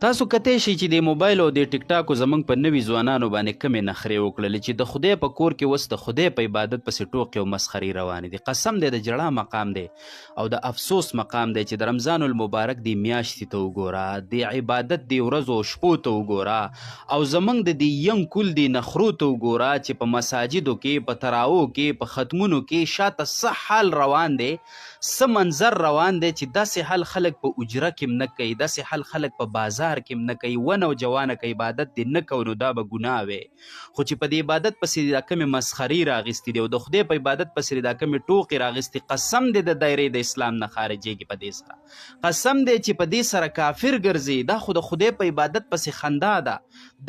تاسو کتی شئ چې د موبایل او د ټیک ټاکو زموږ په نوي ځوانانو باندې کمې نخرې وکړلې چې د خدای په کور کې اوس د خدای په عبادت پسې ټوکې او مسخرې روانې دي. قسم دی د جړا مقام دی او د افسوس مقام دی چې د رمضان المبارک د میاشتې ته وګوره، د عبادت د ورځو او شپو ته وګوره او زموږ د دې ینګ کل د نخرو ته وګوره چې په مساجدو کې، په تراوو کې، په ختمونو کې شاته څه حال روان دی، څه منظر روان دی چې داسې حال خلک په اجره کې نه کوي، داسې حال خلک په بازار کې نه کوي. ونه او جوانه که عبادت دې نه کوو نو دا به ګناه وی، خو چې په دې عبادت پسې دا کمې مسخرې راغستې دي او د خدای په عبادت پسې دا کمې ټوقې راغستې، قسم دی د دایرې د اسلام نه خارجېږي په دې سره. قسم دی چې په دې سره کافر ګرځي. دا خو د خدای په عبادت پسې خندا ده،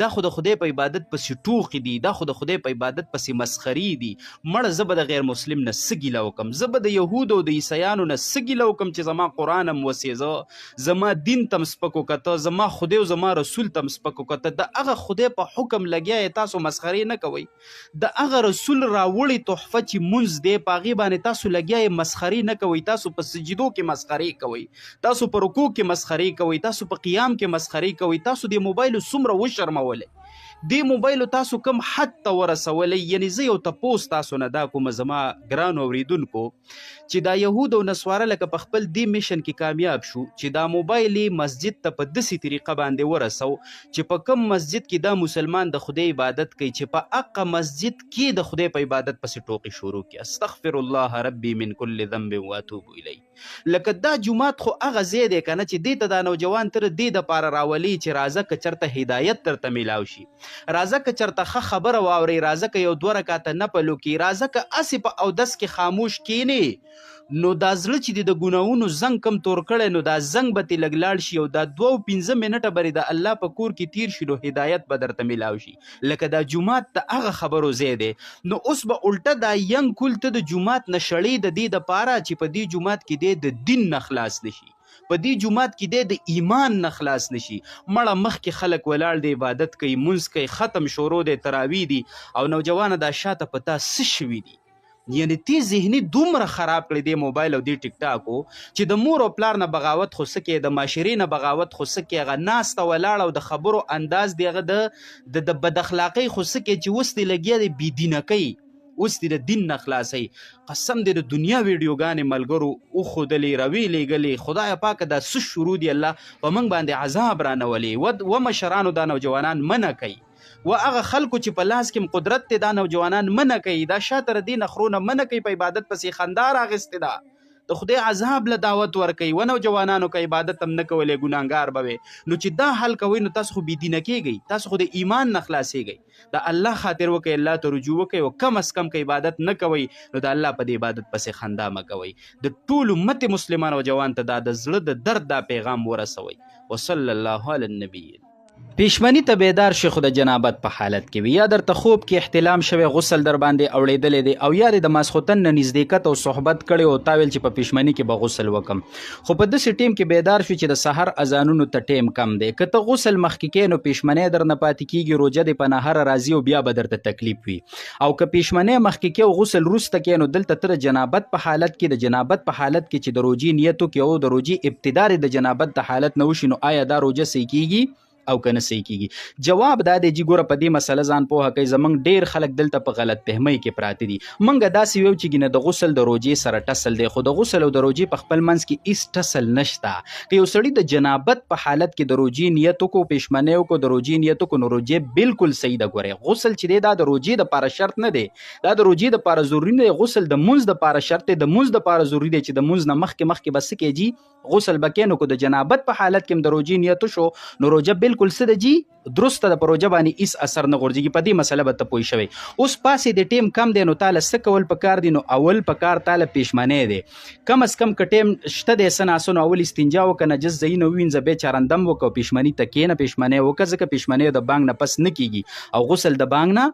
دا خو د خدای په عبادت پسې ټوقې دي، دا خو د خدای په عبادت پسې مسخرې دي. مړه زه به د غیر مسلم نه څه ګیله وکم، زه به د یهودو او د عیسیانو نه څه ګیله وکم چې زما قرآن هم وسېزه، زما دین تم سپک وکته، زما خدای او زما رسول تم سپک وکته. د هغه خدای په حکم لګیا یې تاسو مسخرې نه کوئ، د هغه رسول راوړې تحفه چې مونځ دی په هغې باندې تاسو لګیا یې مسخرې نه کوئ. تاسو په سجدو کې مسخرې کوئ، تاسو په رکوع کې مسخرې کوئ، تاسو په قیام کې مسخرې کوئ. تاسو د موبایلو څومره وشرمولی، دې موبایلو تاسو کم حد ته ورسولی. یعنی زه یو تپوس تاسو نه دا کوم زما ګرانو اورېدونکو چې دا یهود او نسواره لکه په خپل دې میشن کې کامیاب شو چې دا موبایل مسجد ته په داسې طریقه باندې ورسو چې په کم مسجد کې دا مسلمان د خدای عبادت کوي چې په هغه مسجد کې د خدای په عبادت پسې ټوقې شروع کړي. استغفر الله ربي من كل ذنب واتوب الیه. لکه دا جومات خو هغه ځای دی که نه چې دې ته دا نوجوان تر دې دپاره راولي چې راځه که چېرته هدایت درته میلاو شي، راځه که چېرته ښه خبره واورئ، راځه که یو دوه رکاته نفل وکړي، راځه که هسې په اودس کې خاموش کښېنې نو دا زړه چې د ګناهونو زنګ کم تور کړی نو دا زنګ به ترې لږ لاړ شي او دا 2-5 منټه به د الله په کور کې تیر شي نو هدایت به درته میلاو شي. لکه دا جومات د هغه خبرو ځای دی. نو اوس به الټه دا ینګ کل ته د جومات نه شړې د دې دپاره چې په دې جومات کې دی د دین نه خلاص نشي، په دې جومات کې دی د ایمان نه خلاص نشي. مړه مخکې خلک ولاړ دی عبادت کوي، مونځ کوي، ختم شروع دی، تراوی دي او نوجوانه دا شاته په تا څه شوي دي. یعنی تی ذهني دومره خراب کړی دی موبایل او دی ټیک ټاکو چې د مور او پلار نه بغاوت خو څه کې، د معاشرې نه بغاوت خو څه کې، هغه ناسته ولاړه او د خبرو انداز دی هغه د بد اخلاقۍ خو څه کې چې اوس دې لګیا دی بېدینه کوي، اوس دې د دین نه خلاصوي. قسم دې د دنیا ویډیوګانې ملګرو وښودلې، روي لېږلې. خدایه پاکه دا څه شروع دي الله په موږ باندې عذاب رانولې. و مشرانو دا نوجوانان منع کوي، و هغه خلکو چې په لاس کې قدرت دی دا نوجوانان منع کوي، دا شاته د دې نخرونه منع کوي، په عبادت پسې خندا راغستې ده، د خدای عذاب له دعوت ورکوي. و نوجوانانو که عبادت هم نه کولی ګناهګار به وي. نو چې دا حل کوئ نو تاسو خو بېدینه کېږئ، تاسو خو د ایمان نه خلاصېږئ. د الله خاطر وکئ، الله ته رجوع وکئ او کم از کم که عبادت نه کوئ نو د الله په دې عبادت پسې خندا مه کوئ. د ټول امت مسلمان او جوان ته دا د زړه د درد دا پیغام ورسوئ. وصلی الله علی النبی. پیشمنی ته بیدار شي خو د جنابت په حالت کې وي، یا درته خوب کې احتلام شوی، غسل در باندې اوړېدلی دی، او یا د ماسخوتن نه نزدېکت او صحبت کړی او تا ویل چې په پیشمني کې به غسل وکم، خو په داسې ټیم کې بیدار شو چې د سحر اذانونو ته ټیم کم دی. که ته غسل مخکې کې نو پیشمنی در نه پاتې کېږي، روژه دې په نهره راځي او بیا به درته تکلیف وي. او که پیشمنی مخکې کې او غسل وروسته کې نو دلته ته د جنابت په حالت کې، د جنابت په حالت کې چې د روژې نیت وکړي او د روژې ابتدا د جنابت د حالت نه وشي نو آیا دا روژه صحیح کېږي او که نه صحیح کېږي؟ جواب دا دی چې ګوره په دې مسله ځان پوهه کوي. زموږ ډېر خلک دلته په غلط فهمۍ کې پراته دي. موږ داسې ویو چې ګینه د غسل د روژې سره ټسل دی، خو د غسل او د روژې په خپل منځ کې هېڅ ټسل نشته. که یو سړي د جنابت په حالت کې د روژې نیت وکړو، پیشمنۍ وکړو، د روژې نیت وکړو نو روژې بالکل صحیح ده. ګورئ غسل چې دی دا د روژې دپاره شرط نه دی، دا د روژې دپاره ضروري نه دی. غسل د مونځ دپاره شرط دی، د مونځ دپاره ضروري دی چې د مونځ نه مخکې به څه کېږي، غسل به کې. نو که د جنابت په حالت کې هم د روژې نیت وشو نو روژه بالکل څه ده جي درسته د پروژه باندې هیڅ اثر نه غورځېږي. په دې مسله به ته پوه شوی. اوس پاسې د ټیم کم دی نو تاله څه کول پکار دي؟ نو اول پکار تاله پیشمنی دی. کم از کم که ټیم شته دی څه ناسه نو اول استنجا وکړه، نجس ځایونه ووینځه، بیا چارندم وکړه، پیشمني ته کښېنه، پیشمنی وکړه، ځکه پیشمنی د بانګ نه پس نه کېږي او غسل د بانګ نه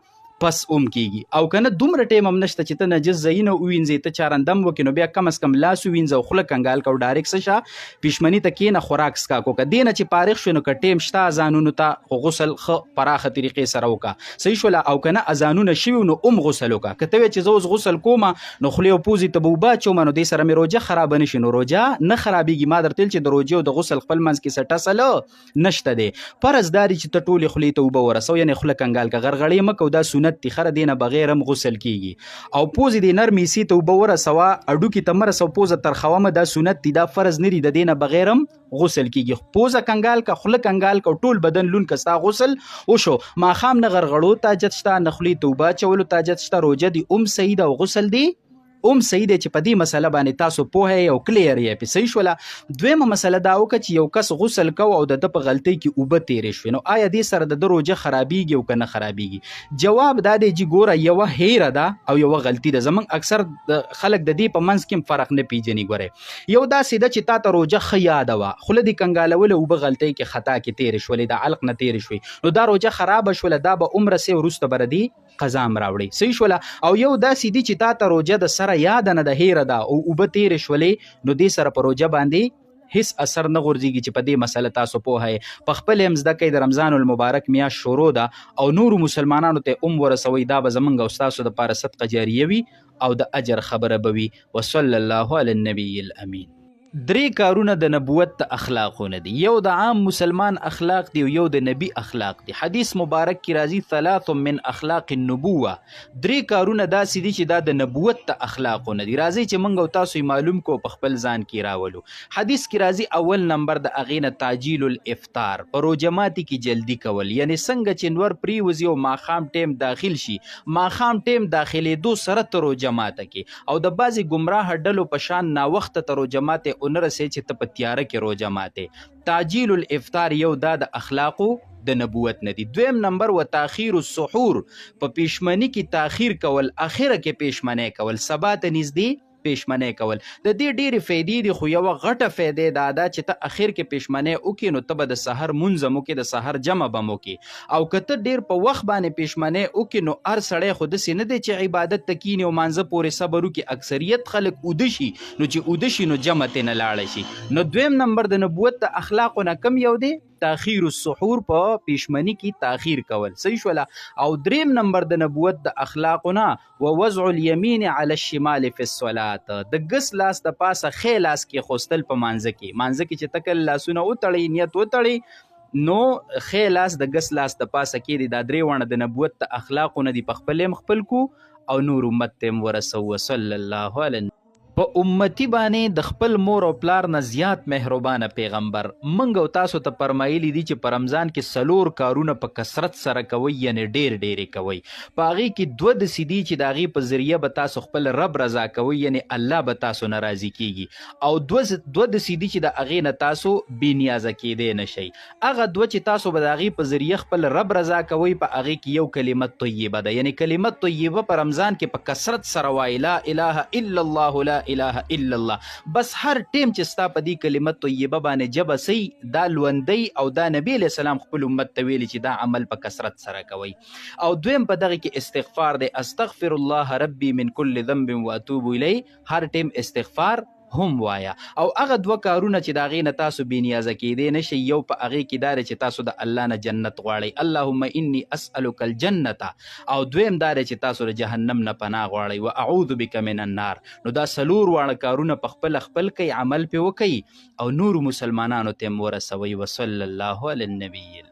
پس کیږي او کنه دومره ټیم هم نشته چې ته نجس ځایونه ووینځې ته چارندم وکړې نو بیا کم از کم لاس ووینځه او خوله کنګال که او ډایرکټ څه شه پیشمني ته کښېنه خوراک څښاک وکړه دې نه چې فارغ شوې نو که ټیم شته اذانونو ته خو غسل ښه پراخه طریقې سره وکړه صحیح شوله او که نه اذانونه شوي نو غسل وکړه که ته وایې چې زه اوس غسل کومه نو خولې او پوزې ته به اوبه اچومه نو دې سره مې روژه خرابه نه شي نو روژه نه خرابېږي ما درته ویل چې د روژې او د غسل خپل منځ کې څه ټسله نشته دی فرض دا دی چې ته ټولې خولې ته اوبه ورسو یعنې خوله کنګال که غرغړې مه کوو دا سنت دي خره دې نه بغیر هم غسل کیږي او پوزې دې نرمې حصې ته اوبه ورسوه اډوکې ته مه رسوه پوزه ترخوه مه دا سنت دي دا فرض نه دي د دې نه بغیر هم غسل کیږي پوزه کنګال که خوله کنګال که ټول بدن لون که ستا غسل وشو ماښام نه غرغړو ته حاجت شته نه خولې ته اوبه اچولو ته حاجت شته روژه دې صحیح ده او غسل دی صحیح دی چې په دې مسله باندې تاسو پوهه یې او کلیر یې پې صحیح شوله دویمه مسله دا وکړه چې یو کس غسل کو او د ده په غلطۍ کې اوبه تېرې شوې نو آیا دې سره د ده روژه خرابېږي او که نه خرابېږي جواب دا دی چې ګوره یوه هیره ده او یوه غلطي ده زموږ اکثر خلک د دې په منځ کې هم فرق نه پیژني ګورئ یو داسې ده چې تا ته روژه ښه یاده وه خوله دې کنګالوله اوبه غلطۍ کې خطا کې تېرې شولې د علق نه تېرې شوې نو دا روژه خرابه شوله دا به عمرسې وروسته به ردي قضا هم راوړي صحیح شوله او یو داسې دي چې تا ته روژه د سره یاده نه ده هیره ده او اوبه تېرې شولې نو دې سره په روژه باندې هیڅ اثر نه غورځېږي چې په دې مسله تاسو پوهه یې په خپل هم زده کوئ د رمضان المبارک میاشت شروع ده او نورو مسلمانانو ته ورسوئ دا به زمونږ او ستاسو دپاره صدقه جاریه وي او د اجر خبره به وي وصلی الله علی النبی الامین درې کارونه د نبوت د اخلاقونه دي یو د عام مسلمان اخلاق دی او یو د نبی اخلاق دی حدیث مبارک کی راځي ثلاث من اخلاق النبوه درې کارونه داسې دي چې دا د نبوت د اخلاقونه دي راځي چې موږ او تاسو معلوم کو په خپل ځان کې راولو حدیث کی راځي اول نمبر د اغینه تعجیل الافطار په روژه ماتي کې جلدی کول یعنی څنګه چې نور پریوزي او ماښام ټیم داخل شي ماښام ټیم داخلېدو سره ته روژه ماته کې او د بعضې ګمراه ډلو په شان ناوخته ته روژه ماتې ونرسې چې ته په تیاره کې روژه ماتې تعجیل الافطار یو دا د اخلاقو د نبوت نه دي دویم نمبر و تاخیر السحور په پیشمنی کې تاخیر کول اخره کې پیشمنی کول سبا ته نږدې پیشمنی کول د دې ډېرې فایدې دي خو یوه غټه فایده دا ده چې ته اخر کې پیشمنی وکړې نو ته به د سحر مونځ هم وکړې د سحر جمع به هم وکړې او که ته ډېر په وخت باندې پیشمنی وکړې نو هر سړی خو داسې نه دی چې عبادت ته کینې او مانځه پورې صبر وکړي اکثریت خلک اوده شي نو چې اوده شي نو جمع ترې نه لاړه شي نو دویم نمبر د نبوت د اخلاقو نه کم یو دی تاخیر السحور په پیشمنی کې تاخیر کول صحیح شوله او دریم نمبر د نبوت د اخلاقونه و وضع الیمین علی الشمال فی الصلات د ګس لاس د پاسه ښی لاس کې خوستل په مانځه کې چې تکل لاسونه وتړئ نیت وتړئ نو ښی لاس د ګس لاس د پاسه کې دا درې وړه د نبوت د اخلاقونه دي په خپل هم خپل کو او نور امت ته هم ورسو صلی الله علیه په امتی باندې د خپل مور او پلار نه زیات مهربانه پیغمبر منګ او تاسو ته فرمایلی دي چې په رمضان کې سلور کارونه په کثرت سره کوي یعنی ډېرې کوي په هغې کې دوه داسې دي چې د هغې په ذریعه به تاسو خپل رب رضا کوي یعنی الله به تاسو نه راضي کیږي او دوه داسې دي چې د هغې نه تاسو بېنیازه کیدی نشئ هغه دوه چې تاسو به د هغې په ذریعه خپل رب رضا کوئ په هغې کې یو کلمت طیبه ده یعنی کلمت طیبه په رمضان کې په کثرت سره وایي لا اله الا الله لا اله الا الله بس هر ټیم چې ستا په دې کلمه طیبه باندې جبه سي دا لوندی او دا نبی علیه السلام خپل امت ته ویلي چې دا عمل په کثرت سره کوي او دویم په دغه کې استغفار دی استغفر الله ربي من كل ذنب واتوب الیه هر ټیم استغفار هم وایا او هغه دوه کارونه چې د هغې نه تاسو بېنیازه کیدی نشئ یو په هغې کې دا دی چې تاسو د الله نه جنت غواړئ اللهم انی اسألک الجنت او دویم دا دی چې تاسو د جهنم نه پناه غواړئ و اعوذ بک من النار نو دا څلور واړه کارونه په خپل کوئ عمل پې وکئ او نورو مسلمانانو ته هم ورسوئ وصلی الله علی النبی